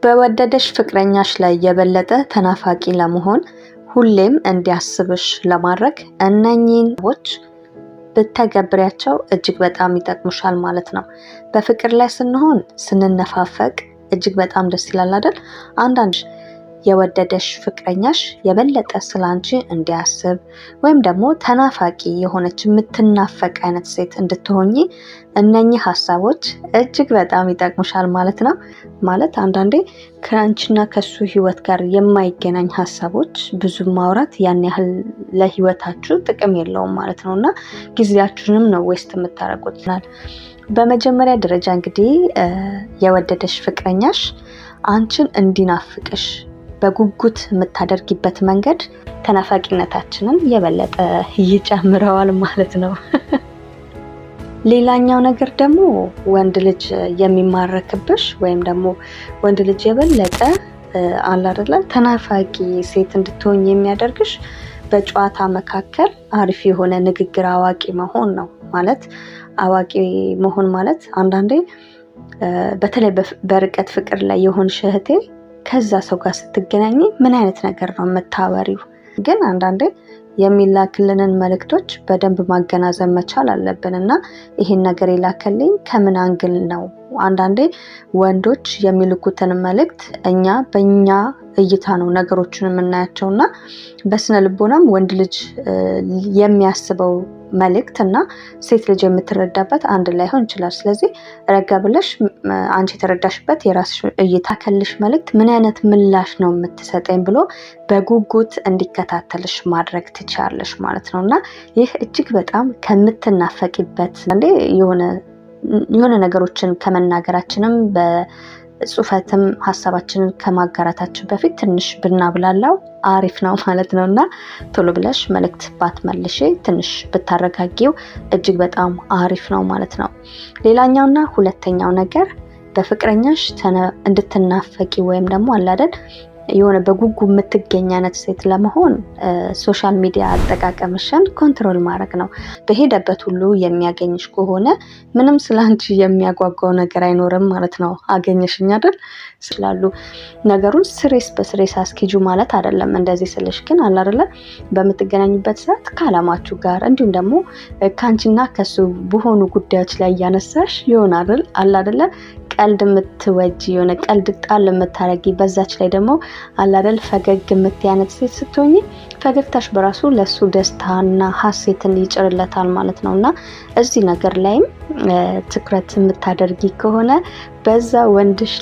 በወደደሽ ፍቅረኛሽ ላይ የበለጠ ተናፋቂ ለመሆን ሁሌም እንዲያስብሽ ለማድረግ እነኚህን ሰዎች ብትተገብሪያቸው እጅግ በጣም ይጠቅሙሻል ማለት ነው። በፍቅር ላይ ስንሆን ስንነፋፈቅ እጅግ በጣም ደስ ይላል አይደል? አንዳንድ የወደደሽ ፍቅረኛሽ የበለጠ ስላንቺ እንዲያስብ ወይም ደግሞ ተናፋቂ የሆነች የምትናፈቅ አይነት ሴት እንድትሆኚ እነኚህ ሀሳቦች እጅግ በጣም ይጠቅሙሻል ማለት ነው። ማለት አንዳንዴ ከአንቺና ከሱ ህይወት ጋር የማይገናኝ ሀሳቦች ብዙ ማውራት ያን ያህል ለህይወታችሁ ጥቅም የለውም ማለት ነው እና ጊዜያችሁንም ነው ዌስት የምታደርጉት። በመጀመሪያ ደረጃ እንግዲህ የወደደሽ ፍቅረኛሽ አንቺን እንዲናፍቅሽ በጉጉት የምታደርጊበት መንገድ ተናፋቂነታችንን የበለጠ ይጨምረዋል ማለት ነው። ሌላኛው ነገር ደግሞ ወንድ ልጅ የሚማረክብሽ ወይም ደግሞ ወንድ ልጅ የበለጠ አለ አይደለ ተናፋቂ ሴት እንድትሆኝ የሚያደርግሽ በጨዋታ መካከል አሪፍ የሆነ ንግግር አዋቂ መሆን ነው። ማለት አዋቂ መሆን ማለት አንዳንዴ በተለይ በርቀት ፍቅር ላይ የሆንሽ እህቴ ከዛ ሰው ጋር ስትገናኝ ምን አይነት ነገር ነው የምታወሪው? ግን አንዳንዴ የሚላክልንን መልእክቶች በደንብ ማገናዘብ መቻል አለብን እና ይሄን ነገር የላከልኝ ከምን አንግል ነው? አንዳንዴ ወንዶች የሚልኩትን መልእክት እኛ በእኛ እይታ ነው ነገሮችን የምናያቸው እና በስነ ልቦናም ወንድ ልጅ የሚያስበው መልእክት እና ሴት ልጅ የምትረዳበት አንድ ላይሆን ይችላል። ስለዚህ ረጋ ብለሽ አንቺ የተረዳሽበት የራስሽ እይታ ከልሽ መልእክት ምን አይነት ምላሽ ነው የምትሰጠኝ ብሎ በጉጉት እንዲከታተልሽ ማድረግ ትችያለሽ ማለት ነው እና ይህ እጅግ በጣም ከምትናፈቂበት እንዴ የሆነ ነገሮችን ከመናገራችንም በጽሁፈትም ሀሳባችንን ከማጋራታችን በፊት ትንሽ ብናብላላው አሪፍ ነው ማለት ነው እና ቶሎ ብለሽ መልእክት ባትመልሺ ትንሽ ብታረጋጊው እጅግ በጣም አሪፍ ነው ማለት ነው። ሌላኛውና ሁለተኛው ነገር በፍቅረኛሽ እንድትናፈቂ ወይም ደግሞ አላደል የሆነ በጉጉ የምትገኝ አይነት ሴት ለመሆን ሶሻል ሚዲያ አጠቃቀምሽን ኮንትሮል ማድረግ ነው። በሄደበት ሁሉ የሚያገኝሽ ከሆነ ምንም ስላንቺ የሚያጓጓው ነገር አይኖርም ማለት ነው። አገኘሽኝ አይደል ስላሉ ነገሩን ስሬስ በስሬስ አስኪጁ ማለት አይደለም። እንደዚህ ስልሽ ግን አለ አይደለ በምትገናኙበት ሰዓት ከዓላማችሁ ጋር እንዲሁም ደግሞ ካንቺና ከሱ በሆኑ ጉዳዮች ላይ እያነሳሽ ይሆናል አለ አይደለ ቀልድ የምትወጂ የሆነ ቀልድ ጣል የምታረጊ በዛች ላይ ደግሞ አላደል ፈገግ የምትያነት ሴት ስትሆኚ ፈገግታሽ በራሱ ለሱ ደስታና ሀሴትን ይጭርለታል ማለት ነውና እዚህ ነገር ላይም ትኩረት የምታደርጊ ከሆነ በዛ ወንድሽ